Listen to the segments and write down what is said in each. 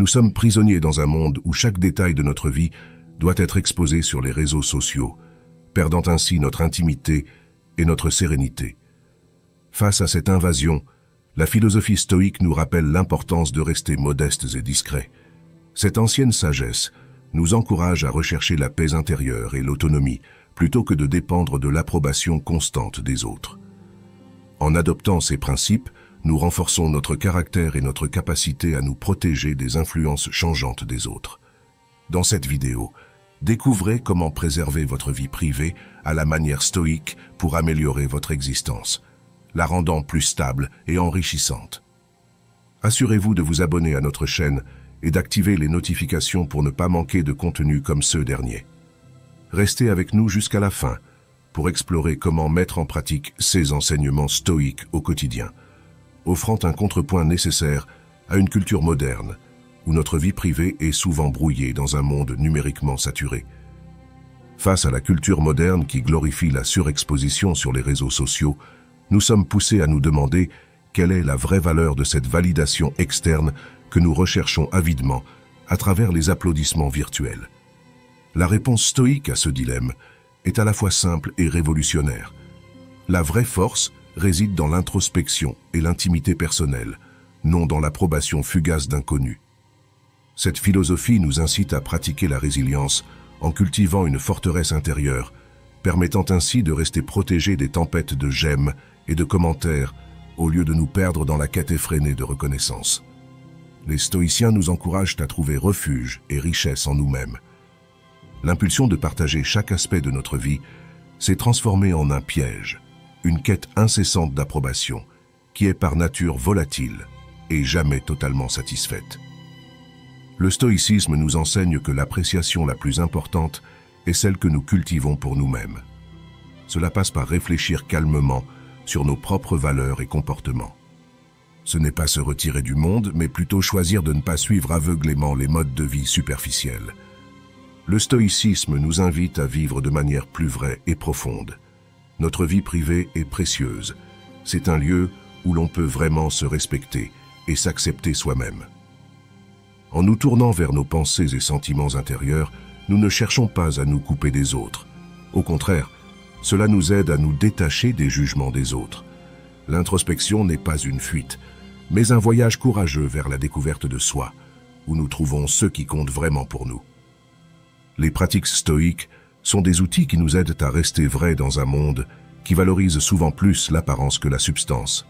Nous sommes prisonniers dans un monde où chaque détail de notre vie doit être exposé sur les réseaux sociaux, perdant ainsi notre intimité et notre sérénité. Face à cette invasion, la philosophie stoïque nous rappelle l'importance de rester modestes et discrets. Cette ancienne sagesse nous encourage à rechercher la paix intérieure et l'autonomie, plutôt que de dépendre de l'approbation constante des autres. En adoptant ces principes, nous renforçons notre caractère et notre capacité à nous protéger des influences changeantes des autres. Dans cette vidéo, découvrez comment préserver votre vie privée à la manière stoïque pour améliorer votre existence, la rendant plus stable et enrichissante. Assurez-vous de vous abonner à notre chaîne et d'activer les notifications pour ne pas manquer de contenus comme ceux derniers. Restez avec nous jusqu'à la fin pour explorer comment mettre en pratique ces enseignements stoïques au quotidien, offrant un contrepoint nécessaire à une culture moderne où notre vie privée est souvent brouillée dans un monde numériquement saturé. Face à la culture moderne qui glorifie la surexposition sur les réseaux sociaux, nous sommes poussés à nous demander quelle est la vraie valeur de cette validation externe que nous recherchons avidement à travers les applaudissements virtuels. La réponse stoïque à ce dilemme est à la fois simple et révolutionnaire. La vraie force réside dans l'introspection et l'intimité personnelle, non dans l'approbation fugace d'inconnus. Cette philosophie nous incite à pratiquer la résilience en cultivant une forteresse intérieure, permettant ainsi de rester protégés des tempêtes de j'aime et de commentaires, au lieu de nous perdre dans la quête effrénée de reconnaissance. Les stoïciens nous encouragent à trouver refuge et richesse en nous-mêmes. L'impulsion de partager chaque aspect de notre vie s'est transformée en un piège, une quête incessante d'approbation, qui est par nature volatile et jamais totalement satisfaite. Le stoïcisme nous enseigne que l'appréciation la plus importante est celle que nous cultivons pour nous-mêmes. Cela passe par réfléchir calmement sur nos propres valeurs et comportements. Ce n'est pas se retirer du monde, mais plutôt choisir de ne pas suivre aveuglément les modes de vie superficiels. Le stoïcisme nous invite à vivre de manière plus vraie et profonde. Notre vie privée est précieuse. C'est un lieu où l'on peut vraiment se respecter et s'accepter soi-même. En nous tournant vers nos pensées et sentiments intérieurs, nous ne cherchons pas à nous couper des autres. Au contraire, cela nous aide à nous détacher des jugements des autres. L'introspection n'est pas une fuite, mais un voyage courageux vers la découverte de soi, où nous trouvons ce qui compte vraiment pour nous. Les pratiques stoïques sont des outils qui nous aident à rester vrais dans un monde qui valorise souvent plus l'apparence que la substance.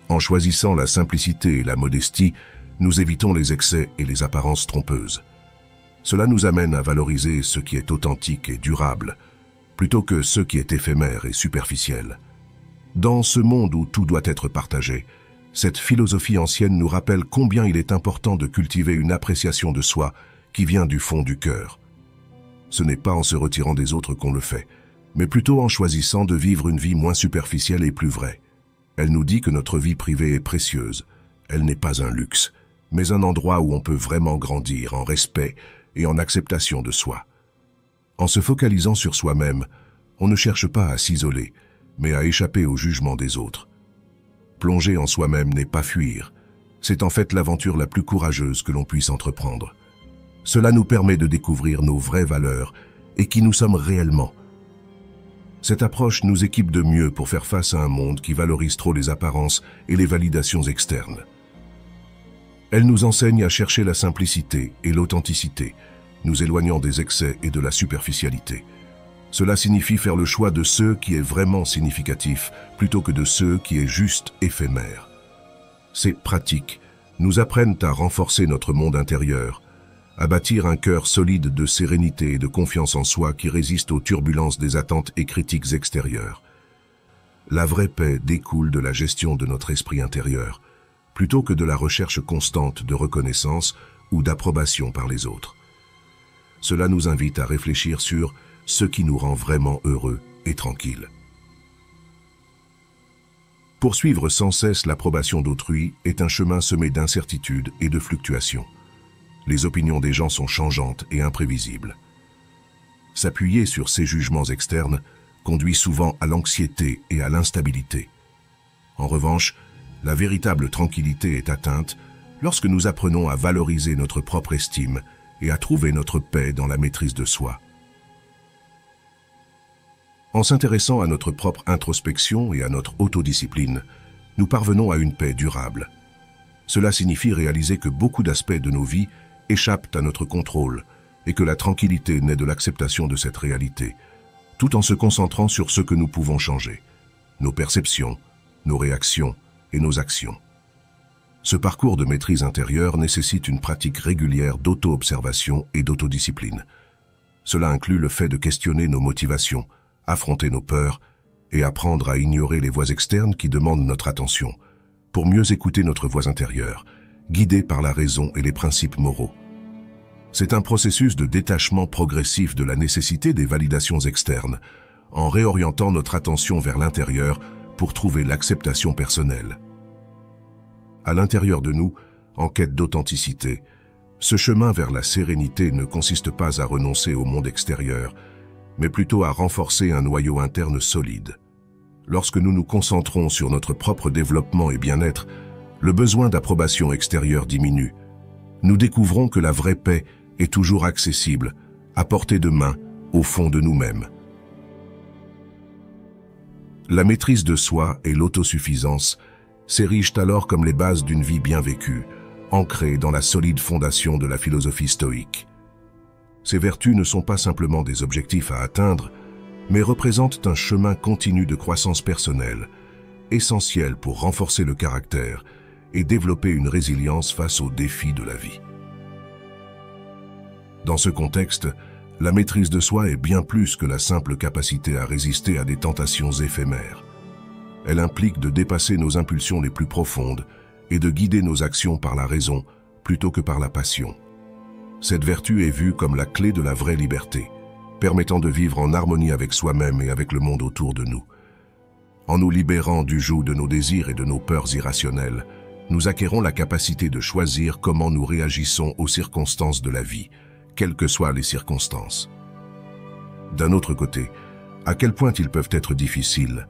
En choisissant la simplicité et la modestie, nous évitons les excès et les apparences trompeuses. Cela nous amène à valoriser ce qui est authentique et durable, plutôt que ce qui est éphémère et superficiel. Dans ce monde où tout doit être partagé, cette philosophie ancienne nous rappelle combien il est important de cultiver une appréciation de soi qui vient du fond du cœur. Ce n'est pas en se retirant des autres qu'on le fait, mais plutôt en choisissant de vivre une vie moins superficielle et plus vraie. Elle nous dit que notre vie privée est précieuse. Elle n'est pas un luxe, mais un endroit où on peut vraiment grandir en respect et en acceptation de soi. En se focalisant sur soi-même, on ne cherche pas à s'isoler, mais à échapper au jugement des autres. Plonger en soi-même n'est pas fuir. C'est en fait l'aventure la plus courageuse que l'on puisse entreprendre. Cela nous permet de découvrir nos vraies valeurs et qui nous sommes réellement. Cette approche nous équipe de mieux pour faire face à un monde qui valorise trop les apparences et les validations externes. Elle nous enseigne à chercher la simplicité et l'authenticité, nous éloignant des excès et de la superficialité. Cela signifie faire le choix de ce qui est vraiment significatif plutôt que de ce qui est juste éphémère. Ces pratiques nous apprennent à renforcer notre monde intérieur, à bâtir un cœur solide de sérénité et de confiance en soi qui résiste aux turbulences des attentes et critiques extérieures. La vraie paix découle de la gestion de notre esprit intérieur, plutôt que de la recherche constante de reconnaissance ou d'approbation par les autres. Cela nous invite à réfléchir sur ce qui nous rend vraiment heureux et tranquilles. Poursuivre sans cesse l'approbation d'autrui est un chemin semé d'incertitudes et de fluctuations. Les opinions des gens sont changeantes et imprévisibles. S'appuyer sur ces jugements externes conduit souvent à l'anxiété et à l'instabilité. En revanche, la véritable tranquillité est atteinte lorsque nous apprenons à valoriser notre propre estime et à trouver notre paix dans la maîtrise de soi. En s'intéressant à notre propre introspection et à notre autodiscipline, nous parvenons à une paix durable. Cela signifie réaliser que beaucoup d'aspects de nos vies échappent à notre contrôle et que la tranquillité naît de l'acceptation de cette réalité, tout en se concentrant sur ce que nous pouvons changer, nos perceptions, nos réactions et nos actions. Ce parcours de maîtrise intérieure nécessite une pratique régulière d'auto-observation et d'autodiscipline. Cela inclut le fait de questionner nos motivations, affronter nos peurs et apprendre à ignorer les voix externes qui demandent notre attention, pour mieux écouter notre voix intérieure, guidée par la raison et les principes moraux. C'est un processus de détachement progressif de la nécessité des validations externes, en réorientant notre attention vers l'intérieur pour trouver l'acceptation personnelle. À l'intérieur de nous, en quête d'authenticité, ce chemin vers la sérénité ne consiste pas à renoncer au monde extérieur, mais plutôt à renforcer un noyau interne solide. Lorsque nous nous concentrons sur notre propre développement et bien-être, le besoin d'approbation extérieure diminue. Nous découvrons que la vraie paix est toujours accessible, à portée de main, au fond de nous-mêmes. La maîtrise de soi et l'autosuffisance s'érigent alors comme les bases d'une vie bien vécue, ancrée dans la solide fondation de la philosophie stoïque. Ces vertus ne sont pas simplement des objectifs à atteindre, mais représentent un chemin continu de croissance personnelle, essentiel pour renforcer le caractère et développer une résilience face aux défis de la vie. Dans ce contexte, la maîtrise de soi est bien plus que la simple capacité à résister à des tentations éphémères. Elle implique de dépasser nos impulsions les plus profondes et de guider nos actions par la raison plutôt que par la passion. Cette vertu est vue comme la clé de la vraie liberté, permettant de vivre en harmonie avec soi-même et avec le monde autour de nous. En nous libérant du joug de nos désirs et de nos peurs irrationnelles, nous acquérons la capacité de choisir comment nous réagissons aux circonstances de la vie, quelles que soient les circonstances. D'un autre côté, à quel point ils peuvent être difficiles,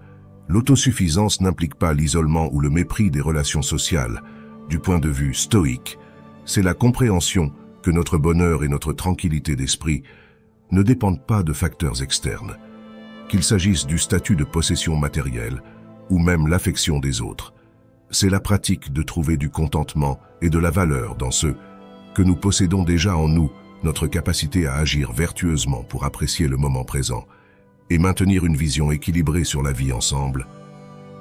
l'autosuffisance n'implique pas l'isolement ou le mépris des relations sociales. Du point de vue stoïque, c'est la compréhension que notre bonheur et notre tranquillité d'esprit ne dépendent pas de facteurs externes, qu'il s'agisse du statut de possession matérielle ou même l'affection des autres. C'est la pratique de trouver du contentement et de la valeur dans ce que nous possédons déjà en nous, notre capacité à agir vertueusement pour apprécier le moment présent et maintenir une vision équilibrée sur la vie ensemble.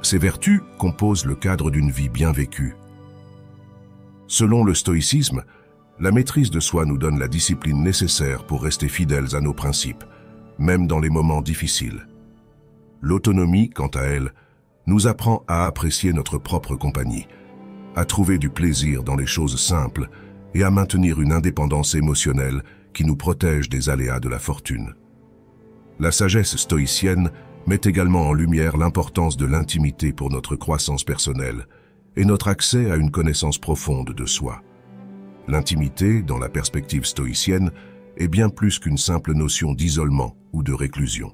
Ces vertus composent le cadre d'une vie bien vécue. Selon le stoïcisme, la maîtrise de soi nous donne la discipline nécessaire pour rester fidèles à nos principes, même dans les moments difficiles. L'autonomie, quant à elle, nous apprend à apprécier notre propre compagnie, à trouver du plaisir dans les choses simples et à maintenir une indépendance émotionnelle qui nous protège des aléas de la fortune. La sagesse stoïcienne met également en lumière l'importance de l'intimité pour notre croissance personnelle et notre accès à une connaissance profonde de soi. L'intimité, dans la perspective stoïcienne, est bien plus qu'une simple notion d'isolement ou de réclusion.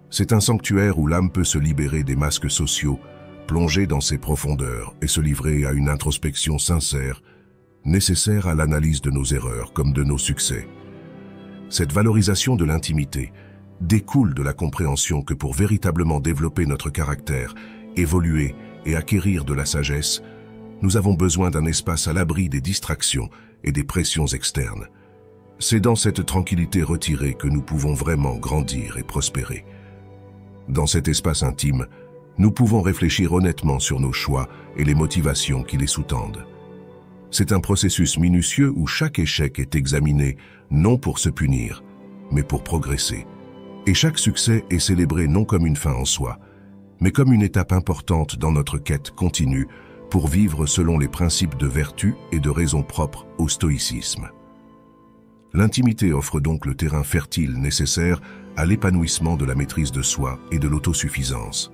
C'est un sanctuaire où l'âme peut se libérer des masques sociaux, plonger dans ses profondeurs et se livrer à une introspection sincère, nécessaire à l'analyse de nos erreurs comme de nos succès. Cette valorisation de l'intimité découle de la compréhension que pour véritablement développer notre caractère, évoluer et acquérir de la sagesse, nous avons besoin d'un espace à l'abri des distractions et des pressions externes. C'est dans cette tranquillité retirée que nous pouvons vraiment grandir et prospérer. Dans cet espace intime, nous pouvons réfléchir honnêtement sur nos choix et les motivations qui les sous-tendent. C'est un processus minutieux où chaque échec est examiné, non pour se punir, mais pour progresser. Et chaque succès est célébré non comme une fin en soi, mais comme une étape importante dans notre quête continue pour vivre selon les principes de vertu et de raison propre au stoïcisme. L'intimité offre donc le terrain fertile nécessaire à l'épanouissement de la maîtrise de soi et de l'autosuffisance.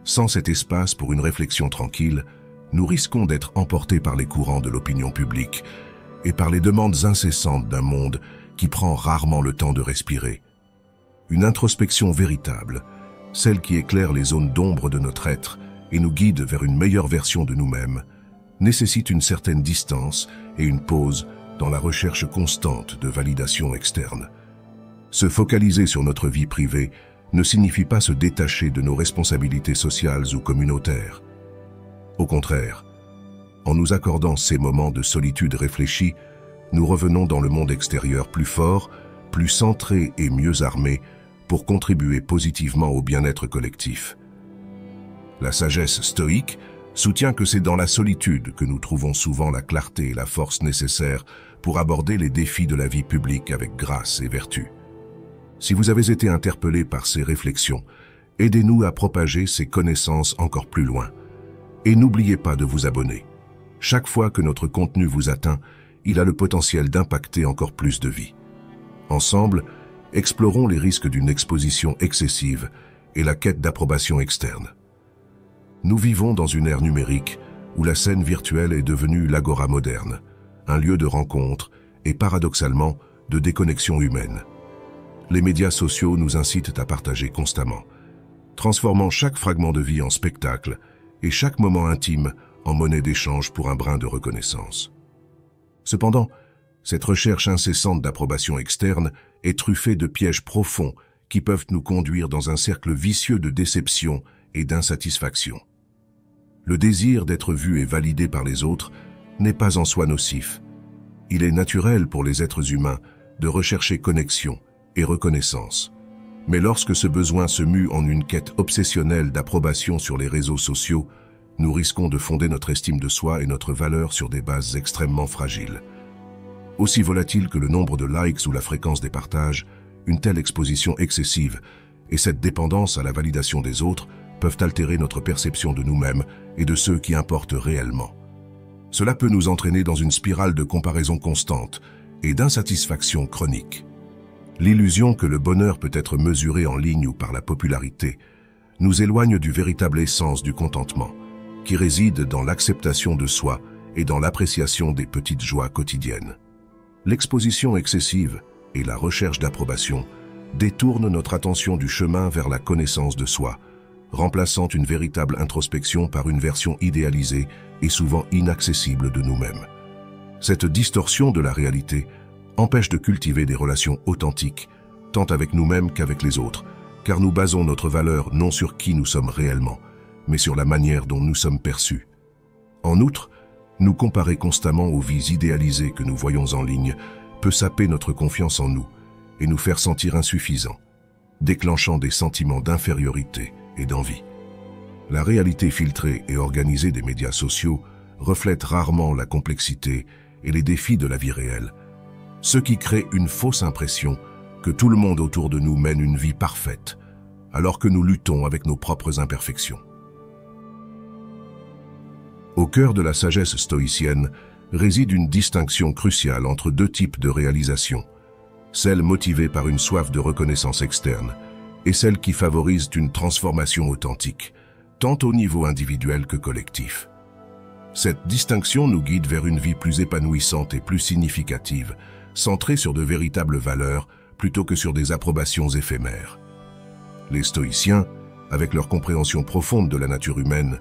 Sans cet espace pour une réflexion tranquille, nous risquons d'être emportés par les courants de l'opinion publique et par les demandes incessantes d'un monde qui prend rarement le temps de respirer. Une introspection véritable, celle qui éclaire les zones d'ombre de notre être et nous guide vers une meilleure version de nous-mêmes, nécessite une certaine distance et une pause dans la recherche constante de validation externe. Se focaliser sur notre vie privée ne signifie pas se détacher de nos responsabilités sociales ou communautaires. Au contraire, en nous accordant ces moments de solitude réfléchis, nous revenons dans le monde extérieur plus forts, plus centrés et mieux armés pour contribuer positivement au bien-être collectif. La sagesse stoïque soutient que c'est dans la solitude que nous trouvons souvent la clarté et la force nécessaires pour aborder les défis de la vie publique avec grâce et vertu. Si vous avez été interpellé par ces réflexions, aidez-nous à propager ces connaissances encore plus loin. Et n'oubliez pas de vous abonner. Chaque fois que notre contenu vous atteint, il a le potentiel d'impacter encore plus de vies. Ensemble, explorons les risques d'une exposition excessive et la quête d'approbation externe. Nous vivons dans une ère numérique où la scène virtuelle est devenue l'agora moderne, un lieu de rencontre et paradoxalement de déconnexion humaine. Les médias sociaux nous incitent à partager constamment, transformant chaque fragment de vie en spectacle et chaque moment intime en monnaie d'échange pour un brin de reconnaissance. Cependant, cette recherche incessante d'approbation externe est truffée de pièges profonds qui peuvent nous conduire dans un cercle vicieux de déception et d'insatisfaction. Le désir d'être vu et validé par les autres n'est pas en soi nocif. Il est naturel pour les êtres humains de rechercher connexion et reconnaissance. Mais lorsque ce besoin se mue en une quête obsessionnelle d'approbation sur les réseaux sociaux, nous risquons de fonder notre estime de soi et notre valeur sur des bases extrêmement fragiles. Aussi volatile que le nombre de likes ou la fréquence des partages, une telle exposition excessive et cette dépendance à la validation des autres peuvent altérer notre perception de nous-mêmes et de ceux qui importent réellement. Cela peut nous entraîner dans une spirale de comparaison constante et d'insatisfaction chronique. L'illusion que le bonheur peut être mesuré en ligne ou par la popularité nous éloigne du véritable essence du contentement, qui réside dans l'acceptation de soi et dans l'appréciation des petites joies quotidiennes. L'exposition excessive et la recherche d'approbation détournent notre attention du chemin vers la connaissance de soi, remplaçant une véritable introspection par une version idéalisée et souvent inaccessible de nous-mêmes. Cette distorsion de la réalité empêche de cultiver des relations authentiques, tant avec nous-mêmes qu'avec les autres, car nous basons notre valeur non sur qui nous sommes réellement, mais sur la manière dont nous sommes perçus. En outre, nous comparer constamment aux vies idéalisées que nous voyons en ligne peut saper notre confiance en nous et nous faire sentir insuffisants, déclenchant des sentiments d'infériorité et d'envie. La réalité filtrée et organisée des médias sociaux reflète rarement la complexité et les défis de la vie réelle, ce qui crée une fausse impression que tout le monde autour de nous mène une vie parfaite, alors que nous luttons avec nos propres imperfections. Au cœur de la sagesse stoïcienne réside une distinction cruciale entre deux types de réalisations, celle motivée par une soif de reconnaissance externe et celle qui favorise une transformation authentique, tant au niveau individuel que collectif. Cette distinction nous guide vers une vie plus épanouissante et plus significative, centrée sur de véritables valeurs plutôt que sur des approbations éphémères. Les stoïciens, avec leur compréhension profonde de la nature humaine,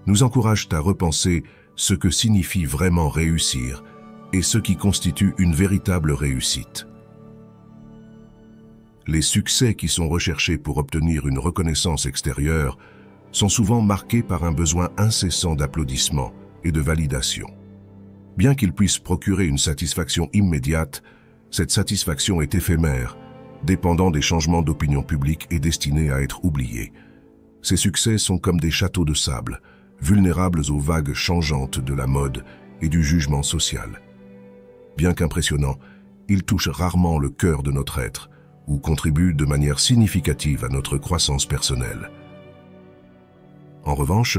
nous encouragent à repenser ce que signifie vraiment réussir et ce qui constitue une véritable réussite. Les succès qui sont recherchés pour obtenir une reconnaissance extérieure sont souvent marqués par un besoin incessant d'applaudissements et de validation. Bien qu'ils puissent procurer une satisfaction immédiate, cette satisfaction est éphémère, dépendant des changements d'opinion publique et destinée à être oubliée. Ces succès sont comme des châteaux de sable, vulnérables aux vagues changeantes de la mode et du jugement social. Bien qu'impressionnants, ils touchent rarement le cœur de notre être ou contribuent de manière significative à notre croissance personnelle. En revanche,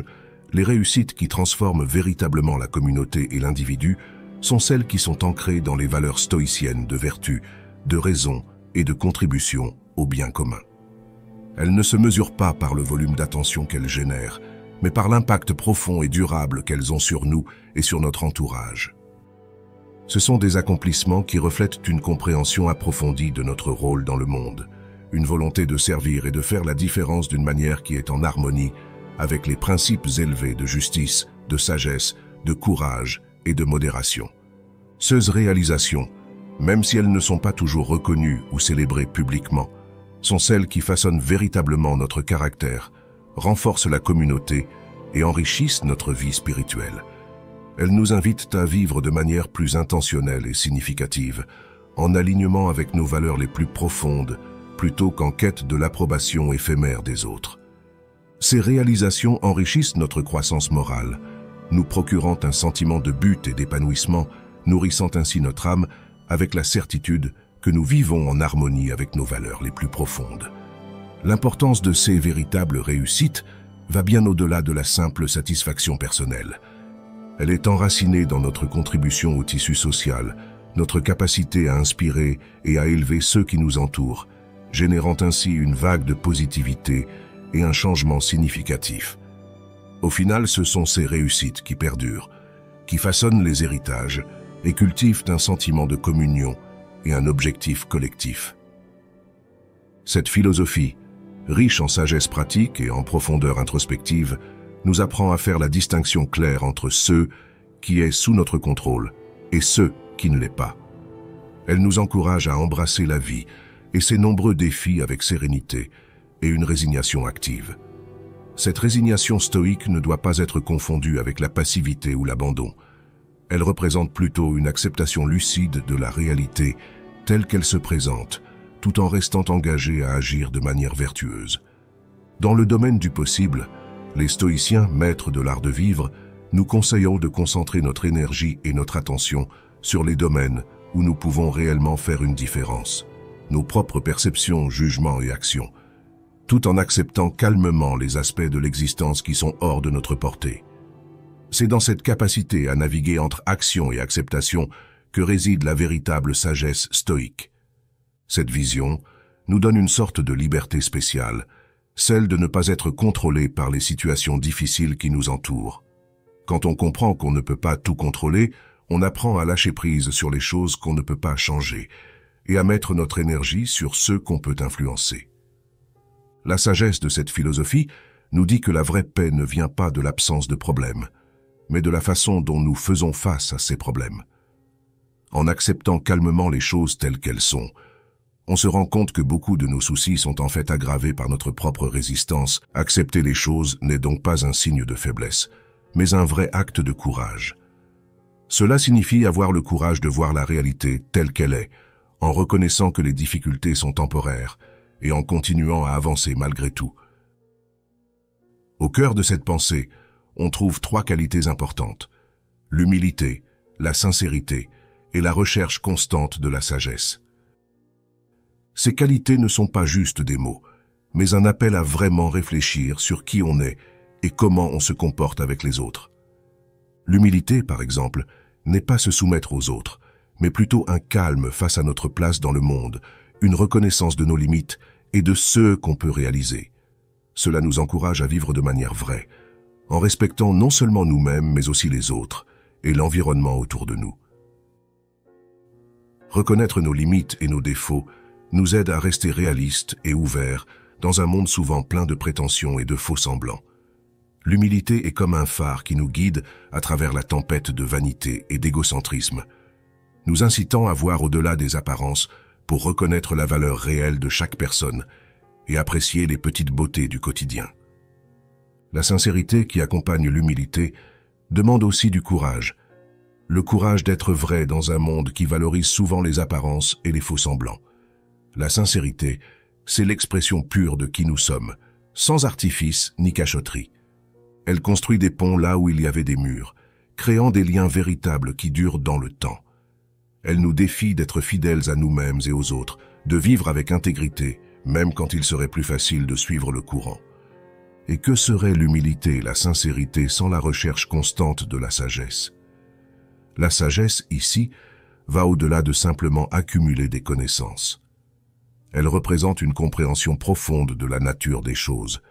les réussites qui transforment véritablement la communauté et l'individu sont celles qui sont ancrées dans les valeurs stoïciennes de vertu, de raison et de contribution au bien commun. Elles ne se mesurent pas par le volume d'attention qu'elles génèrent, mais par l'impact profond et durable qu'elles ont sur nous et sur notre entourage. Ce sont des accomplissements qui reflètent une compréhension approfondie de notre rôle dans le monde, une volonté de servir et de faire la différence d'une manière qui est en harmonie avec les principes élevés de justice, de sagesse, de courage et de modération. Ces réalisations, même si elles ne sont pas toujours reconnues ou célébrées publiquement, sont celles qui façonnent véritablement notre caractère, renforcent la communauté et enrichissent notre vie spirituelle. Elles nous invitent à vivre de manière plus intentionnelle et significative, en alignement avec nos valeurs les plus profondes, plutôt qu'en quête de l'approbation éphémère des autres. Ces réalisations enrichissent notre croissance morale, nous procurant un sentiment de but et d'épanouissement, nourrissant ainsi notre âme avec la certitude que nous vivons en harmonie avec nos valeurs les plus profondes. L'importance de ces véritables réussites va bien au-delà de la simple satisfaction personnelle. Elle est enracinée dans notre contribution au tissu social, notre capacité à inspirer et à élever ceux qui nous entourent, générant ainsi une vague de positivité et un changement significatif. Au final, ce sont ces réussites qui perdurent, qui façonnent les héritages et cultivent un sentiment de communion et un objectif collectif. Cette philosophie, riche en sagesse pratique et en profondeur introspective, nous apprend à faire la distinction claire entre ceux qui est sous notre contrôle et ceux qui ne l'est pas. Elle nous encourage à embrasser la vie et ses nombreux défis avec sérénité et une résignation active. Cette résignation stoïque ne doit pas être confondue avec la passivité ou l'abandon. Elle représente plutôt une acceptation lucide de la réalité telle qu'elle se présente, tout en restant engagée à agir de manière vertueuse. Dans le domaine du possible, les stoïciens, maîtres de l'art de vivre, nous conseillons de concentrer notre énergie et notre attention sur les domaines où nous pouvons réellement faire une différence, nos propres perceptions, jugements et actions, tout en acceptant calmement les aspects de l'existence qui sont hors de notre portée. C'est dans cette capacité à naviguer entre action et acceptation que réside la véritable sagesse stoïque. Cette vision nous donne une sorte de liberté spéciale, celle de ne pas être contrôlé par les situations difficiles qui nous entourent. Quand on comprend qu'on ne peut pas tout contrôler, on apprend à lâcher prise sur les choses qu'on ne peut pas changer et à mettre notre énergie sur ceux qu'on peut influencer. La sagesse de cette philosophie nous dit que la vraie paix ne vient pas de l'absence de problèmes, mais de la façon dont nous faisons face à ces problèmes. En acceptant calmement les choses telles qu'elles sont, on se rend compte que beaucoup de nos soucis sont en fait aggravés par notre propre résistance. Accepter les choses n'est donc pas un signe de faiblesse, mais un vrai acte de courage. Cela signifie avoir le courage de voir la réalité telle qu'elle est, en reconnaissant que les difficultés sont temporaires et en continuant à avancer malgré tout. Au cœur de cette pensée, on trouve trois qualités importantes: l'humilité, la sincérité et la recherche constante de la sagesse. Ces qualités ne sont pas juste des mots, mais un appel à vraiment réfléchir sur qui on est et comment on se comporte avec les autres. L'humilité, par exemple, n'est pas se soumettre aux autres, mais plutôt un calme face à notre place dans le monde, une reconnaissance de nos limites et de ce qu'on peut réaliser. Cela nous encourage à vivre de manière vraie, en respectant non seulement nous-mêmes, mais aussi les autres et l'environnement autour de nous. Reconnaître nos limites et nos défauts nous aide à rester réalistes et ouverts dans un monde souvent plein de prétentions et de faux semblants. L'humilité est comme un phare qui nous guide à travers la tempête de vanité et d'égocentrisme, nous incitant à voir au-delà des apparences pour reconnaître la valeur réelle de chaque personne et apprécier les petites beautés du quotidien. La sincérité qui accompagne l'humilité demande aussi du courage, le courage d'être vrai dans un monde qui valorise souvent les apparences et les faux semblants. La sincérité, c'est l'expression pure de qui nous sommes, sans artifice ni cachotterie. Elle construit des ponts là où il y avait des murs, créant des liens véritables qui durent dans le temps. Elle nous défie d'être fidèles à nous-mêmes et aux autres, de vivre avec intégrité, même quand il serait plus facile de suivre le courant. Et que serait l'humilité et la sincérité sans la recherche constante de la sagesse? La sagesse, ici, va au-delà de simplement accumuler des connaissances. Elle représente une compréhension profonde de la nature des choses,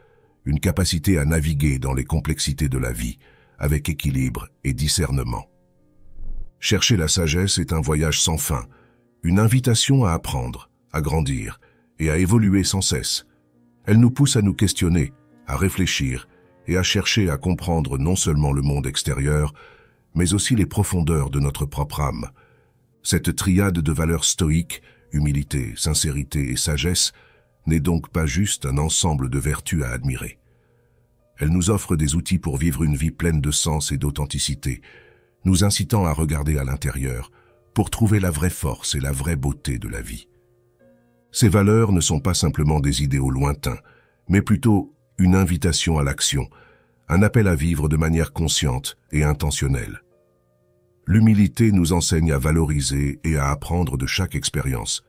une capacité à naviguer dans les complexités de la vie, avec équilibre et discernement. Chercher la sagesse est un voyage sans fin, une invitation à apprendre, à grandir et à évoluer sans cesse. Elle nous pousse à nous questionner, à réfléchir et à chercher à comprendre non seulement le monde extérieur, mais aussi les profondeurs de notre propre âme. Cette triade de valeurs stoïques, humilité, sincérité et sagesse, n'est donc pas juste un ensemble de vertus à admirer. Elle nous offre des outils pour vivre une vie pleine de sens et d'authenticité, nous incitant à regarder à l'intérieur pour trouver la vraie force et la vraie beauté de la vie. Ces valeurs ne sont pas simplement des idéaux lointains, mais plutôt une invitation à l'action, un appel à vivre de manière consciente et intentionnelle. L'humilité nous enseigne à valoriser et à apprendre de chaque expérience.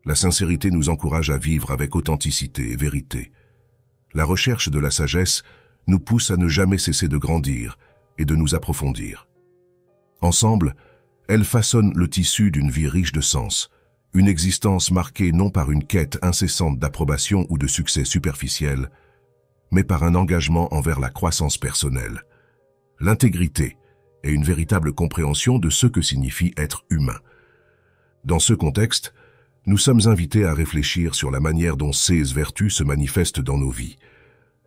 La sincérité nous encourage à vivre avec authenticité et vérité. La recherche de la sagesse nous pousse à ne jamais cesser de grandir et de nous approfondir. Ensemble, elles façonnent le tissu d'une vie riche de sens, une existence marquée non par une quête incessante d'approbation ou de succès superficiel, mais par un engagement envers la croissance personnelle, l'intégrité et une véritable compréhension de ce que signifie être humain. Dans ce contexte, nous sommes invités à réfléchir sur la manière dont ces vertus se manifestent dans nos vies.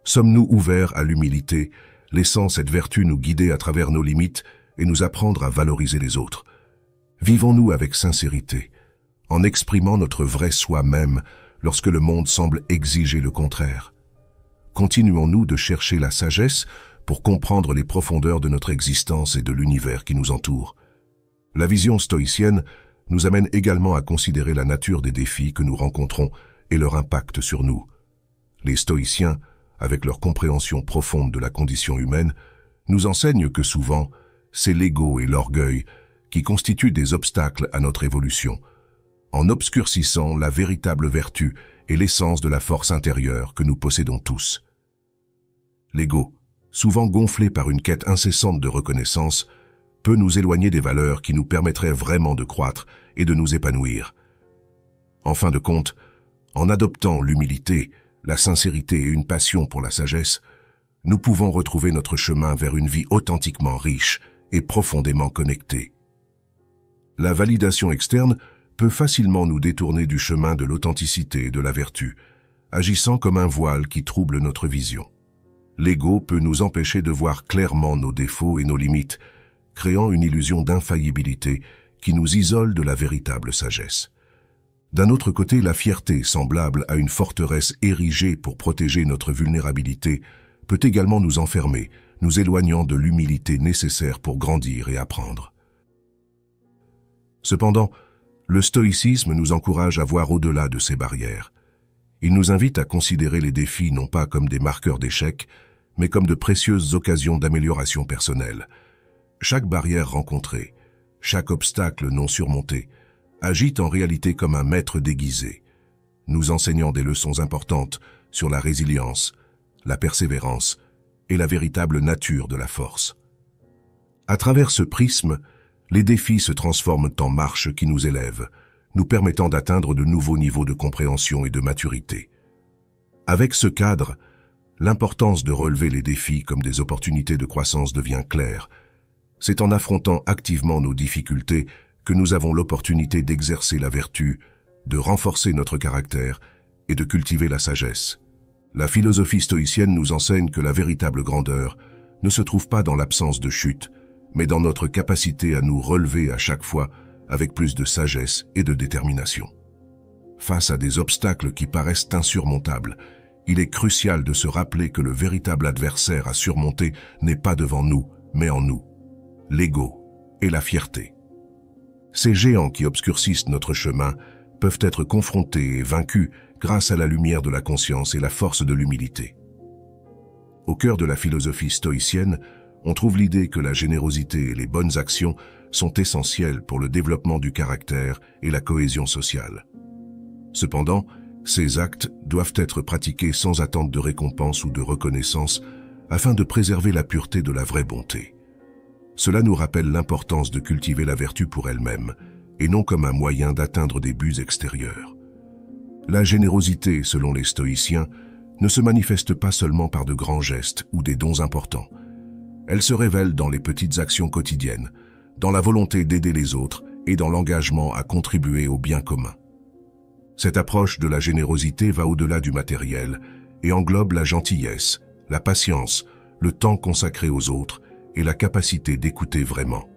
Sommes-nous ouverts à l'humilité, laissant cette vertu nous guider à travers nos limites et nous apprendre à valoriser les autres? Vivons-nous avec sincérité, en exprimant notre vrai soi-même lorsque le monde semble exiger le contraire? Continuons-nous de chercher la sagesse pour comprendre les profondeurs de notre existence et de l'univers qui nous entoure? La vision stoïcienne nous amène également à considérer la nature des défis que nous rencontrons et leur impact sur nous. Les stoïciens, avec leur compréhension profonde de la condition humaine, nous enseignent que souvent, c'est l'ego et l'orgueil qui constituent des obstacles à notre évolution, en obscurcissant la véritable vertu et l'essence de la force intérieure que nous possédons tous. L'ego, souvent gonflé par une quête incessante de reconnaissance, peut nous éloigner des valeurs qui nous permettraient vraiment de croître et de nous épanouir. En fin de compte, en adoptant l'humilité, la sincérité et une passion pour la sagesse, nous pouvons retrouver notre chemin vers une vie authentiquement riche et profondément connectée. La validation externe peut facilement nous détourner du chemin de l'authenticité et de la vertu, agissant comme un voile qui trouble notre vision. L'ego peut nous empêcher de voir clairement nos défauts et nos limites, créant une illusion d'infaillibilité qui nous isole de la véritable sagesse. D'un autre côté, la fierté, semblable à une forteresse érigée pour protéger notre vulnérabilité, peut également nous enfermer, nous éloignant de l'humilité nécessaire pour grandir et apprendre. Cependant, le stoïcisme nous encourage à voir au-delà de ces barrières. Il nous invite à considérer les défis non pas comme des marqueurs d'échec, mais comme de précieuses occasions d'amélioration personnelle. Chaque barrière rencontrée, chaque obstacle non surmonté, agit en réalité comme un maître déguisé, nous enseignant des leçons importantes sur la résilience, la persévérance et la véritable nature de la force. À travers ce prisme, les défis se transforment en marches qui nous élèvent, nous permettant d'atteindre de nouveaux niveaux de compréhension et de maturité. Avec ce cadre, l'importance de relever les défis comme des opportunités de croissance devient claire. C'est en affrontant activement nos difficultés que nous avons l'opportunité d'exercer la vertu, de renforcer notre caractère et de cultiver la sagesse. La philosophie stoïcienne nous enseigne que la véritable grandeur ne se trouve pas dans l'absence de chute, mais dans notre capacité à nous relever à chaque fois avec plus de sagesse et de détermination. Face à des obstacles qui paraissent insurmontables, il est crucial de se rappeler que le véritable adversaire à surmonter n'est pas devant nous, mais en nous, l'ego et la fierté. Ces géants qui obscurcissent notre chemin peuvent être confrontés et vaincus grâce à la lumière de la conscience et la force de l'humilité. Au cœur de la philosophie stoïcienne, on trouve l'idée que la générosité et les bonnes actions sont essentielles pour le développement du caractère et la cohésion sociale. Cependant, ces actes doivent être pratiqués sans attente de récompense ou de reconnaissance afin de préserver la pureté de la vraie bonté. Cela nous rappelle l'importance de cultiver la vertu pour elle-même et non comme un moyen d'atteindre des buts extérieurs. La générosité, selon les stoïciens, ne se manifeste pas seulement par de grands gestes ou des dons importants. Elle se révèle dans les petites actions quotidiennes, dans la volonté d'aider les autres et dans l'engagement à contribuer au bien commun. Cette approche de la générosité va au-delà du matériel et englobe la gentillesse, la patience, le temps consacré aux autres et la capacité d'écouter vraiment.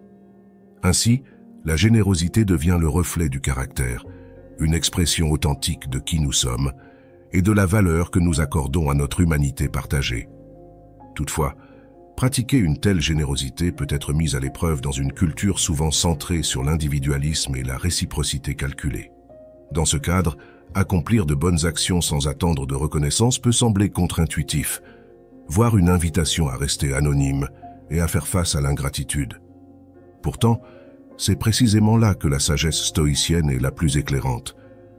Ainsi, la générosité devient le reflet du caractère, une expression authentique de qui nous sommes et de la valeur que nous accordons à notre humanité partagée. Toutefois, pratiquer une telle générosité peut être mise à l'épreuve dans une culture souvent centrée sur l'individualisme et la réciprocité calculée. Dans ce cadre, accomplir de bonnes actions sans attendre de reconnaissance peut sembler contre-intuitif, voire une invitation à rester anonyme et à faire face à l'ingratitude. Pourtant, c'est précisément là que la sagesse stoïcienne est la plus éclairante,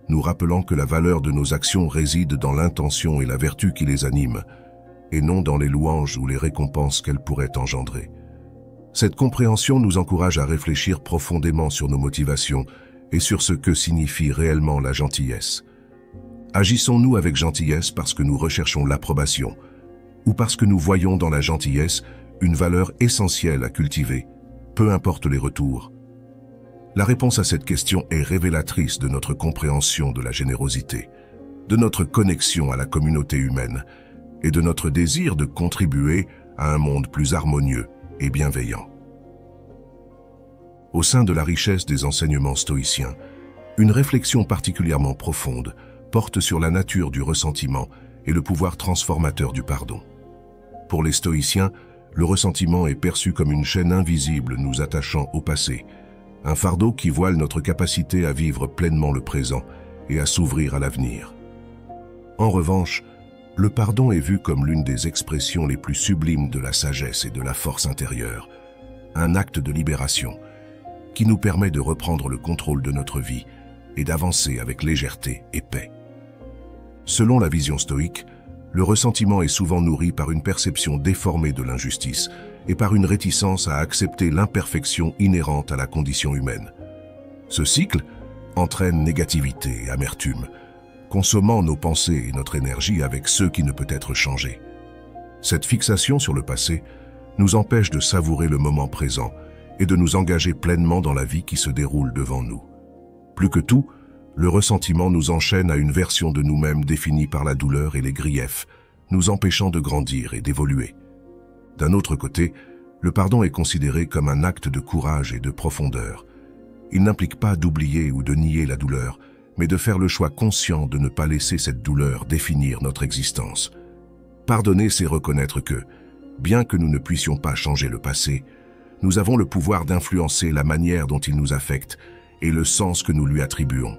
nous rappelant que la valeur de nos actions réside dans l'intention et la vertu qui les animent, et non dans les louanges ou les récompenses qu'elles pourraient engendrer. Cette compréhension nous encourage à réfléchir profondément sur nos motivations et sur ce que signifie réellement la gentillesse. Agissons-nous avec gentillesse parce que nous recherchons l'approbation, ou parce que nous voyons dans la gentillesse une valeur essentielle à cultiver, peu importe les retours? La réponse à cette question est révélatrice de notre compréhension de la générosité, de notre connexion à la communauté humaine et de notre désir de contribuer à un monde plus harmonieux et bienveillant. Au sein de la richesse des enseignements stoïciens, une réflexion particulièrement profonde porte sur la nature du ressentiment et le pouvoir transformateur du pardon. Pour les stoïciens, le ressentiment est perçu comme une chaîne invisible nous attachant au passé, un fardeau qui voile notre capacité à vivre pleinement le présent et à s'ouvrir à l'avenir. En revanche, le pardon est vu comme l'une des expressions les plus sublimes de la sagesse et de la force intérieure, un acte de libération qui nous permet de reprendre le contrôle de notre vie et d'avancer avec légèreté et paix. Selon la vision stoïque, le ressentiment est souvent nourri par une perception déformée de l'injustice et par une réticence à accepter l'imperfection inhérente à la condition humaine. Ce cycle entraîne négativité et amertume, consommant nos pensées et notre énergie avec ce qui ne peut être changé. Cette fixation sur le passé nous empêche de savourer le moment présent et de nous engager pleinement dans la vie qui se déroule devant nous. Plus que tout, le ressentiment nous enchaîne à une version de nous-mêmes définie par la douleur et les griefs, nous empêchant de grandir et d'évoluer. D'un autre côté, le pardon est considéré comme un acte de courage et de profondeur. Il n'implique pas d'oublier ou de nier la douleur, mais de faire le choix conscient de ne pas laisser cette douleur définir notre existence. Pardonner, c'est reconnaître que, bien que nous ne puissions pas changer le passé, nous avons le pouvoir d'influencer la manière dont il nous affecte et le sens que nous lui attribuons.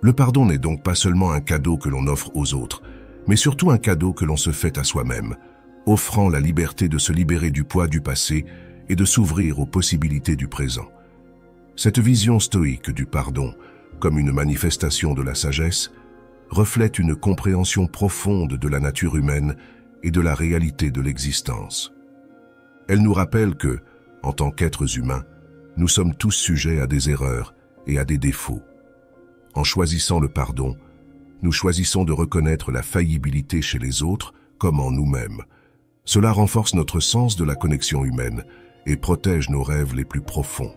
Le pardon n'est donc pas seulement un cadeau que l'on offre aux autres, mais surtout un cadeau que l'on se fait à soi-même, offrant la liberté de se libérer du poids du passé et de s'ouvrir aux possibilités du présent. Cette vision stoïque du pardon, comme une manifestation de la sagesse, reflète une compréhension profonde de la nature humaine et de la réalité de l'existence. Elle nous rappelle que, en tant qu'êtres humains, nous sommes tous sujets à des erreurs et à des défauts. En choisissant le pardon, nous choisissons de reconnaître la faillibilité chez les autres comme en nous-mêmes. Cela renforce notre sens de la connexion humaine et protège nos rêves les plus profonds.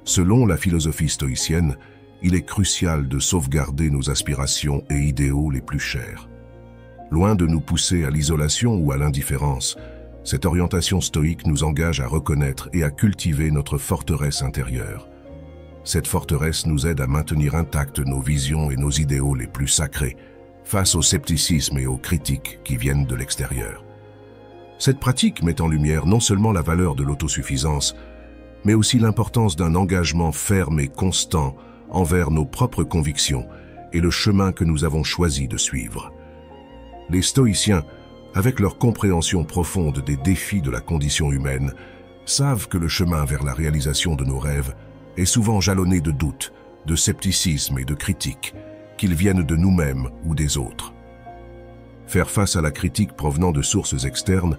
Selon la philosophie stoïcienne, il est crucial de sauvegarder nos aspirations et idéaux les plus chers. Loin de nous pousser à l'isolation ou à l'indifférence, cette orientation stoïque nous engage à reconnaître et à cultiver notre forteresse intérieure. Cette forteresse nous aide à maintenir intactes nos visions et nos idéaux les plus sacrés, face au scepticisme et aux critiques qui viennent de l'extérieur. Cette pratique met en lumière non seulement la valeur de l'autosuffisance, mais aussi l'importance d'un engagement ferme et constant envers nos propres convictions et le chemin que nous avons choisi de suivre. Les stoïciens, avec leur compréhension profonde des défis de la condition humaine, savent que le chemin vers la réalisation de nos rêves est souvent jalonné de doutes, de scepticisme et de critiques, qu'ils viennent de nous-mêmes ou des autres. Faire face à la critique provenant de sources externes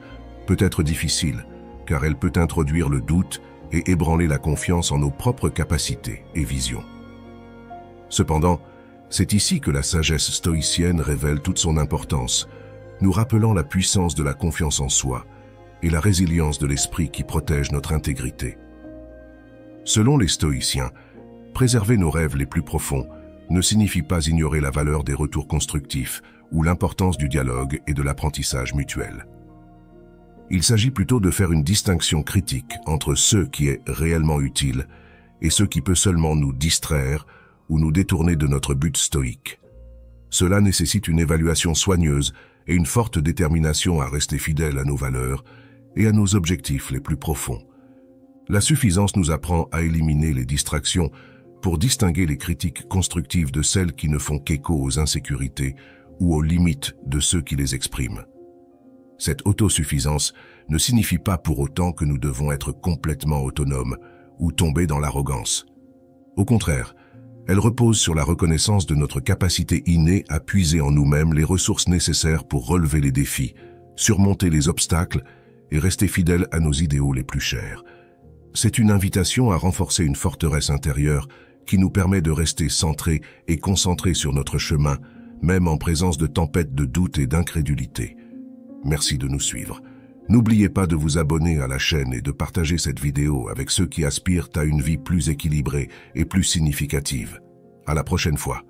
peut être difficile, car elle peut introduire le doute et ébranler la confiance en nos propres capacités et visions. Cependant, c'est ici que la sagesse stoïcienne révèle toute son importance, nous rappelant la puissance de la confiance en soi et la résilience de l'esprit qui protège notre intégrité. Selon les stoïciens, préserver nos rêves les plus profonds ne signifie pas ignorer la valeur des retours constructifs ou l'importance du dialogue et de l'apprentissage mutuel. Il s'agit plutôt de faire une distinction critique entre ce qui est réellement utile et ce qui peut seulement nous distraire ou nous détourner de notre but stoïque. Cela nécessite une évaluation soigneuse et une forte détermination à rester fidèle à nos valeurs et à nos objectifs les plus profonds. La suffisance nous apprend à éliminer les distractions pour distinguer les critiques constructives de celles qui ne font qu'écho aux insécurités ou aux limites de ceux qui les expriment. Cette autosuffisance ne signifie pas pour autant que nous devons être complètement autonomes ou tomber dans l'arrogance. Au contraire, elle repose sur la reconnaissance de notre capacité innée à puiser en nous-mêmes les ressources nécessaires pour relever les défis, surmonter les obstacles et rester fidèles à nos idéaux les plus chers. C'est une invitation à renforcer une forteresse intérieure qui nous permet de rester centrés et concentrés sur notre chemin, même en présence de tempêtes de doute et d'incrédulité. Merci de nous suivre. N'oubliez pas de vous abonner à la chaîne et de partager cette vidéo avec ceux qui aspirent à une vie plus équilibrée et plus significative. À la prochaine fois.